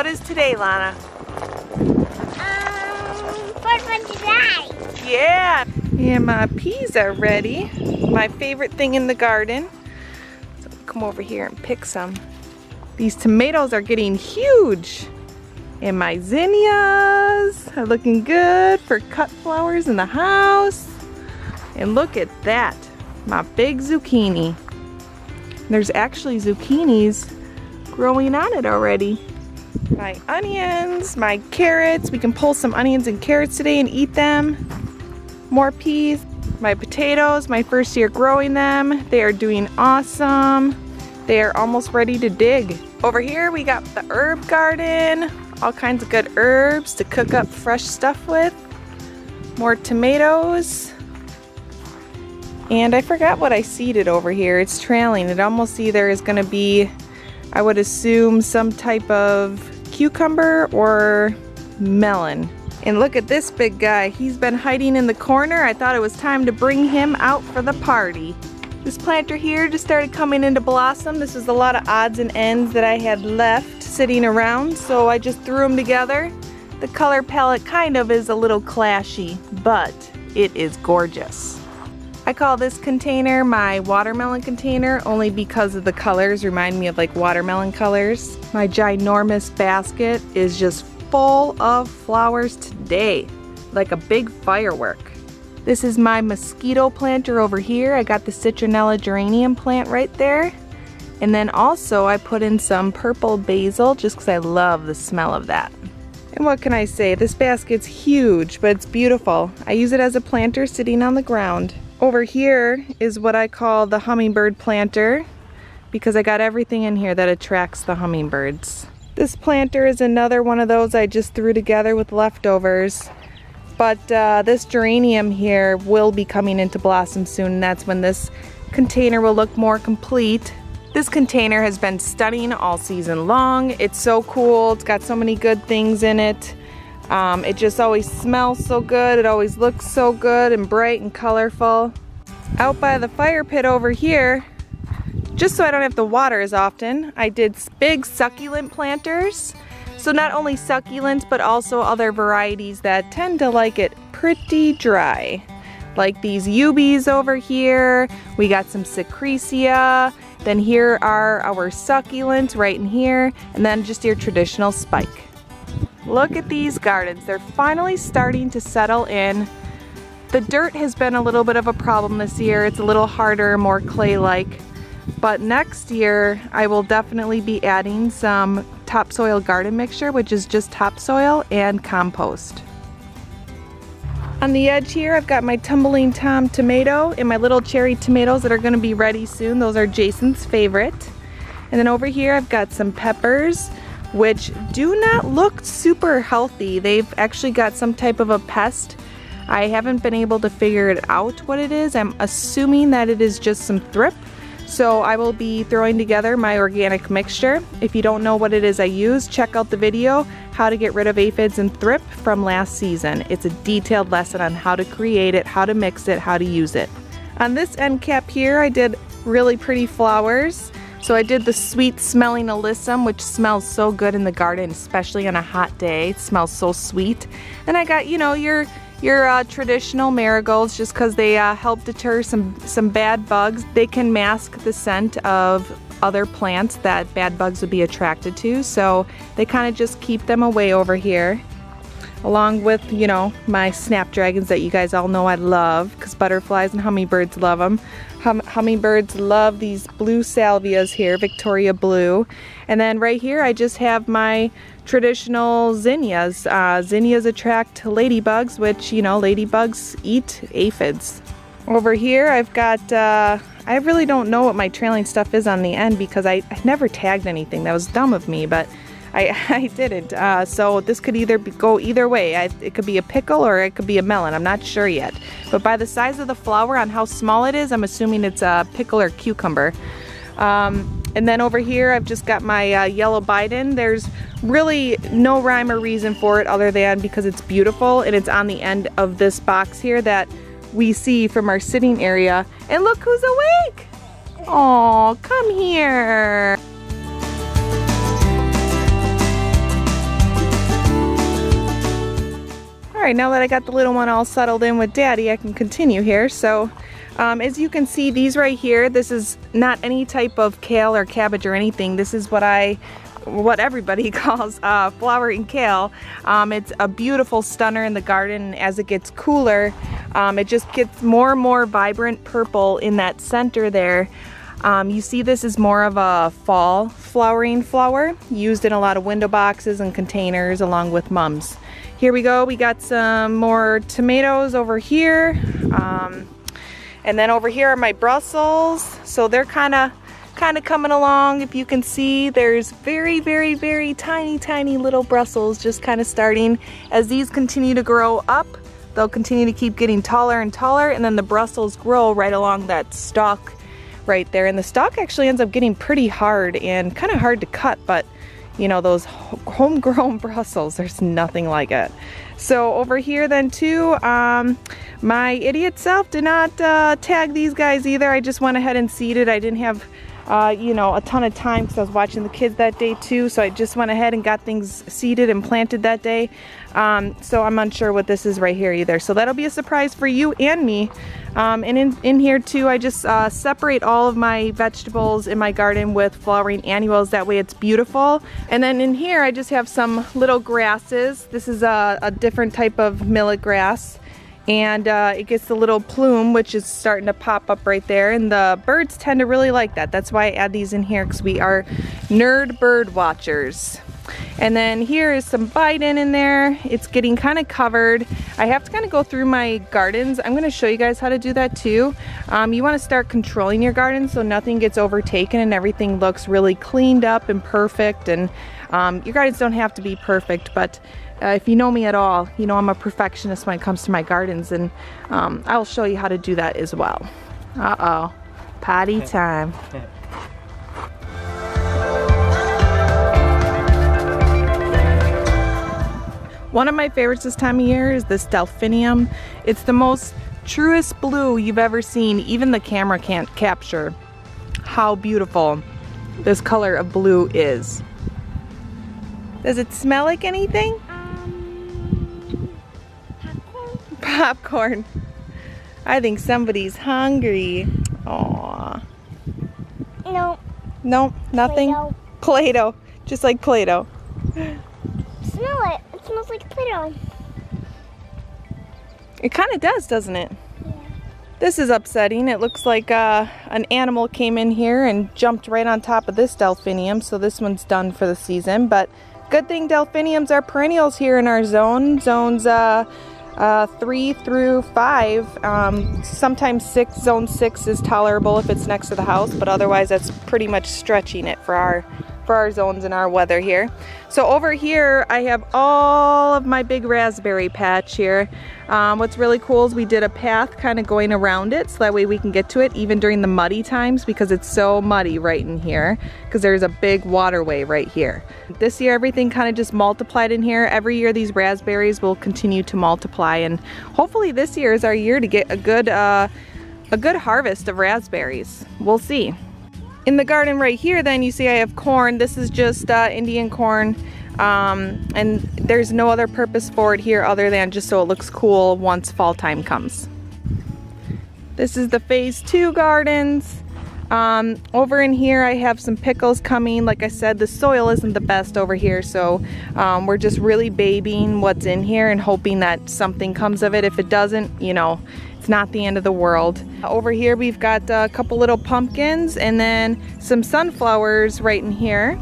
What is today, Lana? 4th of July. Yeah. And my peas are ready. My favorite thing in the garden. So come over here and pick some. These tomatoes are getting huge. And my zinnias are looking good for cut flowers in the house. And look at that, my big zucchini. There's actually zucchinis growing on it already. My onions, my carrots. We can pull some onions and carrots today and eat them. More peas. My potatoes, my first year growing them. They are doing awesome. They are almost ready to dig. Over here we got the herb garden. All kinds of good herbs to cook up fresh stuff with. More tomatoes. And I forgot what I seeded over here. It's trailing. It almost either is going to be, I would assume, some type of cucumber or melon. And look at this big guy. He's been hiding in the corner. I thought it was time to bring him out for the party. This planter here just started coming into blossom. This was a lot of odds and ends that I had left sitting around, so I just threw them together. The color palette kind of is a little clashy, but it is gorgeous. I call this container my watermelon container only because of the colors remind me of like watermelon colors. My ginormous basket is just full of flowers today, like a big firework. This is my mosquito planter over here. I got the citronella geranium plant right there. And then also I put in some purple basil just because I love the smell of that. And what can I say? This basket's huge, but it's beautiful. I use it as a planter sitting on the ground. Over here is what I call the hummingbird planter because I got everything in here that attracts the hummingbirds. This planter is another one of those I just threw together with leftovers. But this geranium here will be coming into blossom soon, and that's when this container will look more complete. This container has been stunning all season long. It's so cool. It's got so many good things in it. It just always smells so good. It always looks so good and bright and colorful. Out by the fire pit over here, just so I don't have to water as often, I did big succulent planters. So not only succulents, but also other varieties that tend to like it pretty dry. Like these ubies over here. We got some secretia. Then here are our succulents right in here. And then just your traditional spike. Look at these gardens. They're finally starting to settle in. The dirt has been a little bit of a problem this year. It's a little harder, more clay-like. But next year, I will definitely be adding some topsoil garden mixture, which is just topsoil and compost. On the edge here, I've got my tumbling tom tomato and my little cherry tomatoes that are going to be ready soon. Those are Jason's favorite. And then over here, I've got some peppers, which do not look super healthy. They've actually got some type of a pest. I haven't been able to figure it out what it is. I'm assuming that it is just some thrip. So I will be throwing together my organic mixture. If you don't know what it is I use, check out the video, How to Get Rid of Aphids and Thrip from last season. It's a detailed lesson on how to create it, how to mix it, how to use it. On this end cap here, I did really pretty flowers. So I did the sweet smelling alyssum, which smells so good in the garden, especially on a hot day. It smells so sweet. And I got, you know, your traditional marigolds just because they help deter some bad bugs. They can mask the scent of other plants that bad bugs would be attracted to, so they kind of just keep them away over here. Along with, you know, my snapdragons that you guys all know I love because butterflies and hummingbirds love them. Hummingbirds love these blue salvias here, Victoria Blue. And then right here I just have my traditional zinnias. Zinnias attract ladybugs, which, you know, ladybugs eat aphids. Over here I've got, I really don't know what my trailing stuff is on the end because I never tagged anything. That was dumb of me, but I didn't. So this could either go either way. It could be a pickle or it could be a melon. I'm not sure yet. But by the size of the flower on how small it is, I'm assuming it's a pickle or cucumber. And then over here I've just got my yellow Biden. There's really no rhyme or reason for it other than because it's beautiful and it's on the end of this box here that we see from our sitting area. And look who's awake! Aw, come here! Alright, now that I got the little one all settled in with Daddy, I can continue here. So as you can see, these right here, this is not any type of kale or cabbage or anything. This is what everybody calls flowering kale. It's a beautiful stunner in the garden. As it gets cooler, it just gets more and more vibrant purple in that center there. You see this is more of a fall flowering flower, used in a lot of window boxes and containers along with mums. Here we go, we got some more tomatoes over here. And then over here are my Brussels. So they're kind of coming along. If you can see, there's very, very, very tiny little Brussels just kind of starting. As these continue to grow up, they'll continue to keep getting taller and taller, and then the Brussels grow right along that stalk right there. And the stalk actually ends up getting pretty hard and kind of hard to cut, but you know, those homegrown Brussels, there's nothing like it. So over here then too, my idiot self did not tag these guys either. I just went ahead and seeded. I didn't have you know, a ton of time because I was watching the kids that day too, so I just went ahead and got things seeded and planted that day. So I'm unsure what this is right here either, so that'll be a surprise for you and me. And in here too, I just separate all of my vegetables in my garden with flowering annuals. That way it's beautiful. And then in here I just have some little grasses. This is a different type of millet grass, and it gets the little plume, which is starting to pop up right there, and the birds tend to really like that. That's why I add these in here, because we are nerd bird watchers. And then here is some Biden in there. It's getting kind of covered. I have to kind of go through my gardens. I'm going to show you guys how to do that too. You want to start controlling your garden so nothing gets overtaken and everything looks really cleaned up and perfect. And your gardens don't have to be perfect, but if you know me at all, you know I'm a perfectionist when it comes to my gardens, and I'll show you how to do that as well. Uh-oh, potty time. One of my favorites this time of year is this delphinium. It's the most truest blue you've ever seen. Even the camera can't capture how beautiful this color of blue is. Does it smell like anything? Popcorn. I think somebody's hungry. Aww. No. No, nothing? Play-Doh. Play-Doh. Just like Play-Doh. Smell it. It smells like Play-Doh. It kind of does, doesn't it? Yeah. This is upsetting. It looks like an animal came in here and jumped right on top of this delphinium, so this one's done for the season. But good thing delphiniums are perennials here in our zone. Zones 3 through 5. Sometimes 6. Zone 6 is tolerable if it's next to the house, but otherwise that's pretty much stretching it for our zones and our weather here. So over here I have all of my big raspberry patch here. What's really cool is we did a path kind of going around it, so that way we can get to it even during the muddy times, because it's so muddy right in here, because there's a big waterway right here. This year everything kind of just multiplied in here. Every year these raspberries will continue to multiply, and hopefully this year is our year to get a good harvest of raspberries. We'll see. In the garden right here then, you see I have corn. This is just Indian corn, and there's no other purpose for it here other than just so it looks cool once fall time comes. This is the phase 2 gardens. Over in here I have some pickles coming. Like I said, the soil isn't the best over here, so we're just really babying what's in here and hoping that something comes of it. If it doesn't, you know, it's not the end of the world. Over here we've got a couple little pumpkins and then some sunflowers right in here.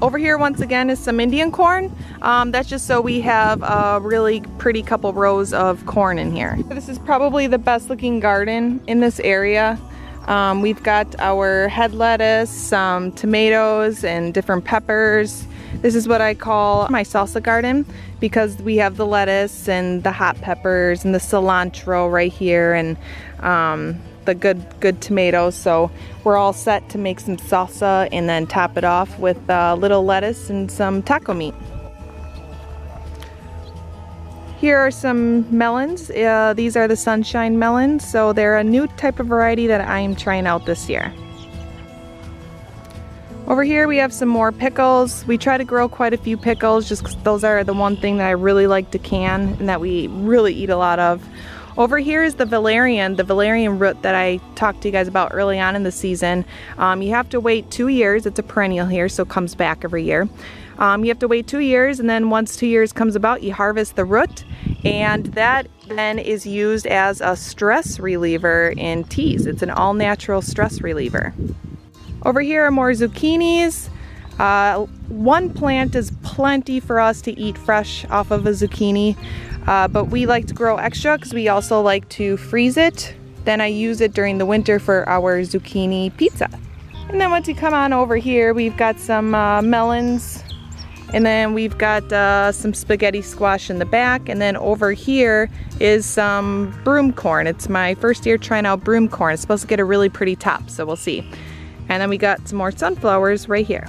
Over here once again is some Indian corn. That's just so we have a really pretty couple rows of corn in here. This is probably the best looking garden in this area. We've got our head lettuce, some tomatoes and different peppers. This is what I call my salsa garden, because we have the lettuce and the hot peppers and the cilantro right here, and the good tomatoes. So we're all set to make some salsa and then top it off with little lettuce and some taco meat. Here are some melons. These are the sunshine melons, so they're a new type of variety that I am trying out this year. Over here we have some more pickles. We try to grow quite a few pickles just 'cause those are the one thing that I really like to can and that we really eat a lot of. Over here is the valerian root that I talked to you guys about early on in the season. You have to wait 2 years. It's a perennial here, so it comes back every year. You have to wait 2 years, and then once 2 years comes about, you harvest the root, and that then is used as a stress reliever in teas. It's an all-natural stress reliever. Over here are more zucchinis. One plant is plenty for us to eat fresh off of a zucchini, but we like to grow extra because we also like to freeze it. Then I use it during the winter for our zucchini pizza. And then once you come on over here, we've got some melons, and then we've got some spaghetti squash in the back, and then over here is some broom corn. It's my first year trying out broom corn. It's supposed to get a really pretty top, so we'll see. And then we got some more sunflowers right here.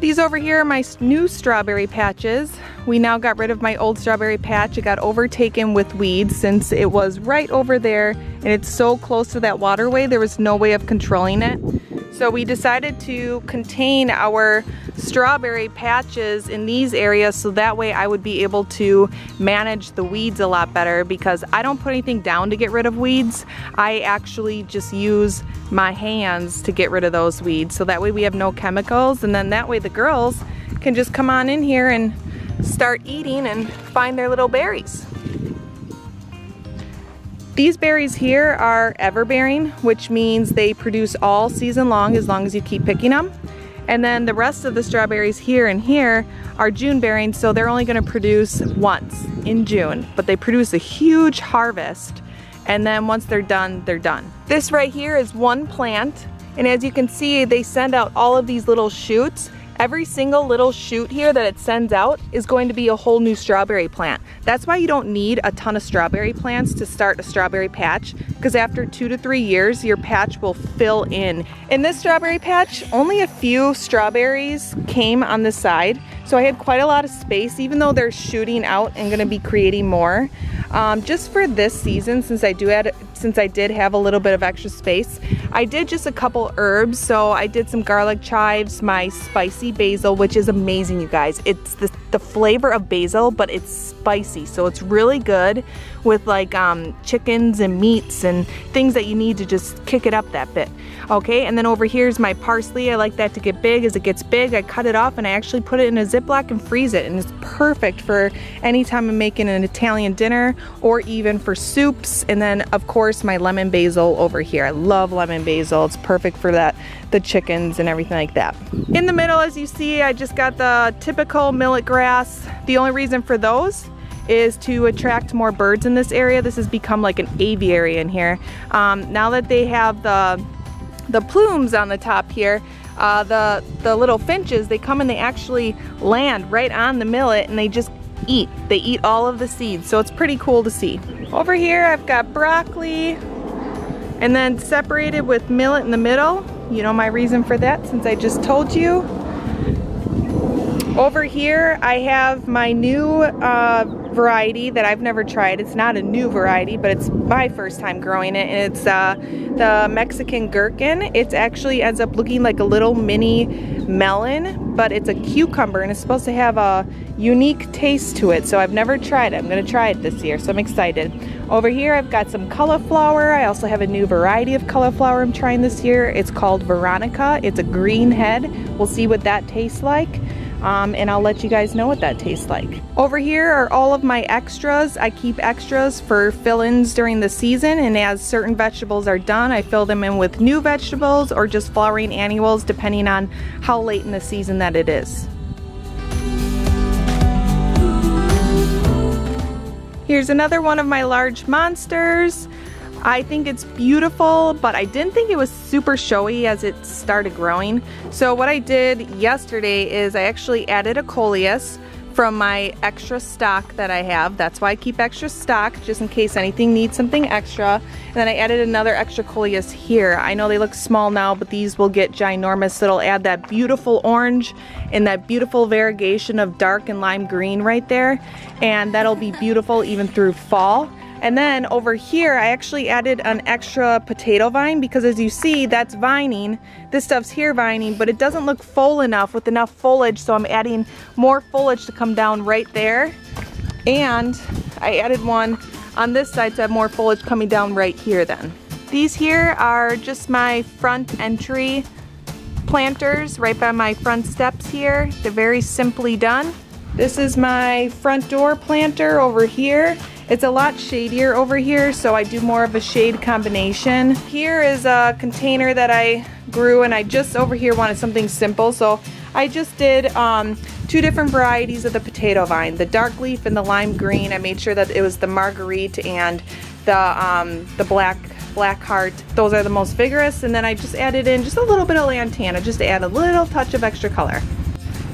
These over here are my new strawberry patches. We now got rid of my old strawberry patch. It got overtaken with weeds since it was right over there and it's so close to that waterway, there was no way of controlling it. So we decided to contain our strawberry patches in these areas so that way I would be able to manage the weeds a lot better, because I don't put anything down to get rid of weeds. I actually just use my hands to get rid of those weeds, so that way we have no chemicals, and then that way the girls can just come on in here and start eating and find their little berries. These berries here are everbearing, which means they produce all season long as you keep picking them. And then the rest of the strawberries here and here are June bearing, so they're only gonna produce once in June, but they produce a huge harvest. And then once they're done, they're done. This right here is one plant, and as you can see, they send out all of these little shoots. Every single little shoot here that it sends out is going to be a whole new strawberry plant. That's why you don't need a ton of strawberry plants to start a strawberry patch, because after 2 to 3 years, your patch will fill in. In this strawberry patch, only a few strawberries came on the side, so I had quite a lot of space, even though they're shooting out and gonna be creating more. Just for this season, since I did have a little bit of extra space, I did just a couple herbs. So I did some garlic chives, my spicy basil, which is amazing, you guys. It's the flavor of basil, but it's spicy, so it's really good with like chickens and meats and things that you need to just kick it up that bit. Okay, and then over here's my parsley. I like that to get big. As it gets big, I cut it off and I actually put it in a Ziploc and freeze it, and it's perfect for anytime I'm making an Italian dinner or even for soups. And then of course my lemon basil over here. I love lemon basil. It's perfect for that, the chickens and everything like that. In the middle, as you see, I just got the typical millet grass. The only reason for those is to attract more birds in this area. This has become like an aviary in here. Now that they have the plumes on the top here, the little finches, they come and they actually land right on the millet and they just eat. They eat all of the seeds, so it's pretty cool to see. Over here I've got broccoli, and then separated with millet in the middle. You know my reason for that, since I just told you. Over here I have my new variety that I've never tried. It's not a new variety, but it's my first time growing it, and it's the Mexican gherkin. It actually ends up looking like a little mini melon, but it's a cucumber and it's supposed to have a unique taste to it, so I've never tried it. I'm gonna try it this year, so I'm excited. Over here I've got some cauliflower. I also have a new variety of cauliflower I'm trying this year. It's called Veronica. It's a green head. We'll see what that tastes like. And I'll let you guys know what that tastes like. Over here are all of my extras. I keep extras for fill-ins during the season, and as certain vegetables are done, I fill them in with new vegetables or just flowering annuals, depending on how late in the season that it is. Here's another one of my large monsters. I think it's beautiful, but I didn't think it was super showy as it started growing. So what I did yesterday is I actually added a coleus from my extra stock that I have. That's why I keep extra stock, just in case anything needs something extra. And then I added another extra coleus here. I know they look small now, but these will get ginormous. It'll add that beautiful orange and that beautiful variegation of dark and lime green right there. And that'll be beautiful even through fall. And then over here, I actually added an extra potato vine because as you see, that's vining. This stuff's here vining, but it doesn't look full enough with enough foliage, so I'm adding more foliage to come down right there. And I added one on this side to have more foliage coming down right here then. These here are just my front entry planters right by my front steps here. They're very simply done. This is my front door planter over here. It's a lot shadier over here, so I do more of a shade combination. Here is a container that I grew, and I just over here wanted something simple, so I just did 2 different varieties of the potato vine, the dark leaf and the lime green. I made sure that it was the marguerite and the black heart. Those are the most vigorous, and then I just added in just a little bit of lantana just to add a little touch of extra color.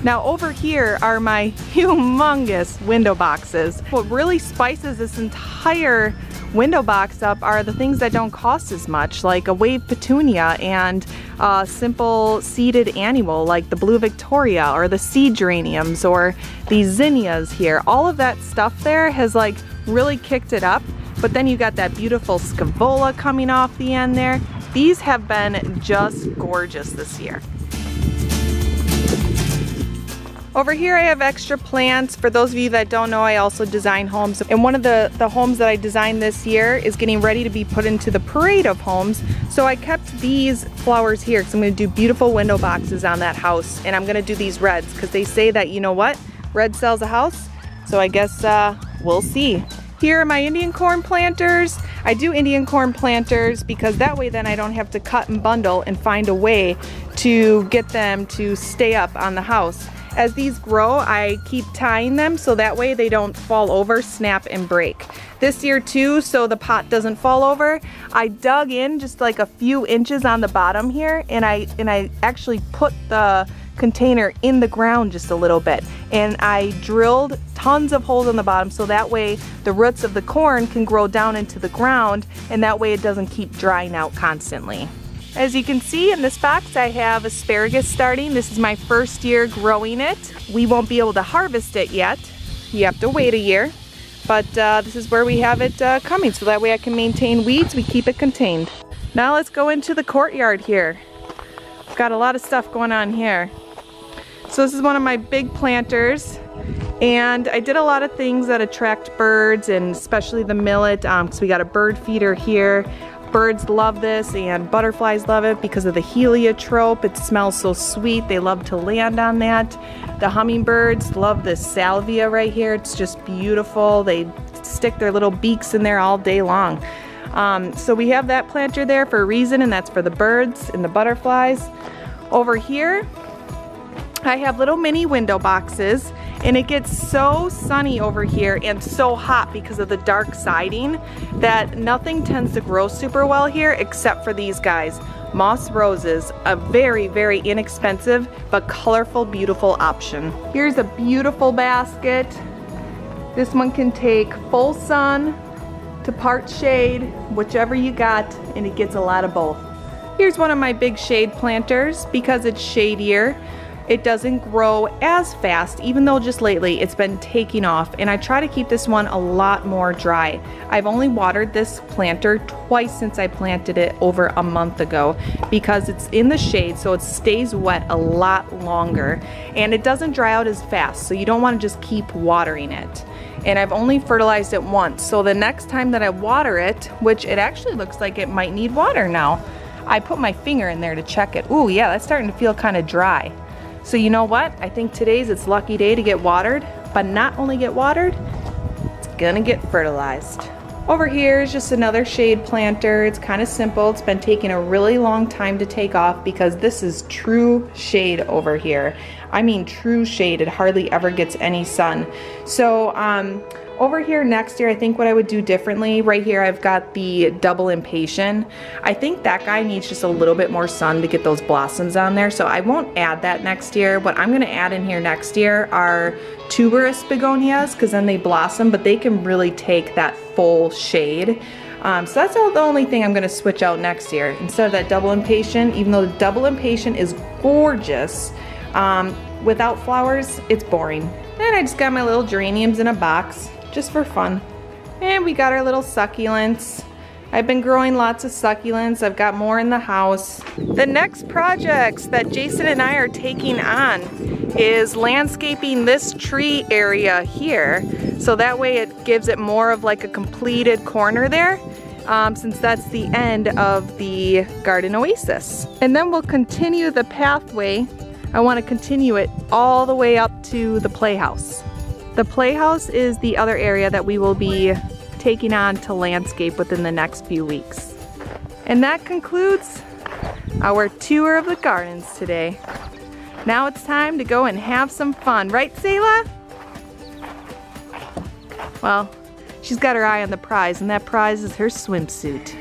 Now over here are my humongous window boxes. What really spices this entire window box up are the things that don't cost as much, like a wave petunia and a simple seeded annual like the blue Victoria or the seed geraniums or these zinnias here. All of that stuff there has like really kicked it up, but then you got that beautiful scaevola coming off the end there. These have been just gorgeous this year. Over here I have extra plants. For those of you that don't know, I also design homes. And one of the homes that I designed this year is getting ready to be put into the parade of homes. So I kept these flowers here because I'm going to do beautiful window boxes on that house. And I'm going to do these reds because they say that, you know what, red sells a house. So I guess we'll see. Here are my Indian corn planters. I do Indian corn planters because that way then I don't have to cut and bundle and find a way to get them to stay up on the house. As these grow, I keep tying them so that way they don't fall over, snap, and break. This year too, so the pot doesn't fall over, I dug in just like a few inches on the bottom here, and I actually put the container in the ground just a little bit, and I drilled tons of holes on the bottom so that way the roots of the corn can grow down into the ground, and that way it doesn't keep drying out constantly. As you can see in this box, I have asparagus starting. This is my first year growing it. We won't be able to harvest it yet. You have to wait a year. But this is where we have it coming, so that way I can maintain weeds, we keep it contained. Now let's go into the courtyard here. I've got a lot of stuff going on here. So this is one of my big planters. And I did a lot of things that attract birds, and especially the millet, because we got a bird feeder here. Birds love this and butterflies love it because of the heliotrope. It smells so sweet. They love to land on that. The hummingbirds love this salvia right here. It's just beautiful. They stick their little beaks in there all day long. So we have that planter there for a reason, and that's for the birds and the butterflies. Over here, I have little mini window boxes, and it gets so sunny over here and so hot because of the dark siding that nothing tends to grow super well here except for these guys. Moss roses, a very, very inexpensive but colorful, beautiful option. Here's a beautiful basket. This one can take full sun to part shade, whichever you got, and it gets a lot of both. Here's one of my big shade planters. Because it's shadier, it doesn't grow as fast, even though just lately it's been taking off, and I try to keep this one a lot more dry. I've only watered this planter twice since I planted it over a month ago because it's in the shade, so it stays wet a lot longer and it doesn't dry out as fast, so you don't want to just keep watering it. And I've only fertilized it once, so the next time that I water it, which it actually looks like it might need water now, I put my finger in there to check it. Ooh, yeah, that's starting to feel kind of dry. So you know what? I think today's its lucky day to get watered, but not only get watered, it's gonna get fertilized. Over here is just another shade planter. It's kind of simple. It's been taking a really long time to take off because this is true shade over here. I mean true shade. It hardly ever gets any sun. So over here next year, I think what I would do differently, right here I've got the double impatient. I think that guy needs just a little bit more sun to get those blossoms on there, so I won't add that next year. What I'm gonna add in here next year are tuberous begonias, because then they blossom, but they can really take that full shade. So that's the only thing I'm gonna switch out next year. Instead of that double impatient, even though the double impatient is gorgeous, without flowers, it's boring. And I just got my little geraniums in a box, just for fun. And we got our little succulents. I've been growing lots of succulents. I've got more in the house. The next projects that Jason and I are taking on is landscaping this tree area here. So that way it gives it more of like a completed corner there, since that's the end of the Garden Oasis. And then we'll continue the pathway. I want to continue it all the way up to the playhouse. The playhouse is the other area that we will be taking on to landscape within the next few weeks. And that concludes our tour of the gardens today. Now it's time to go and have some fun, right, Selah? Well, she's got her eye on the prize, and that prize is her swimsuit.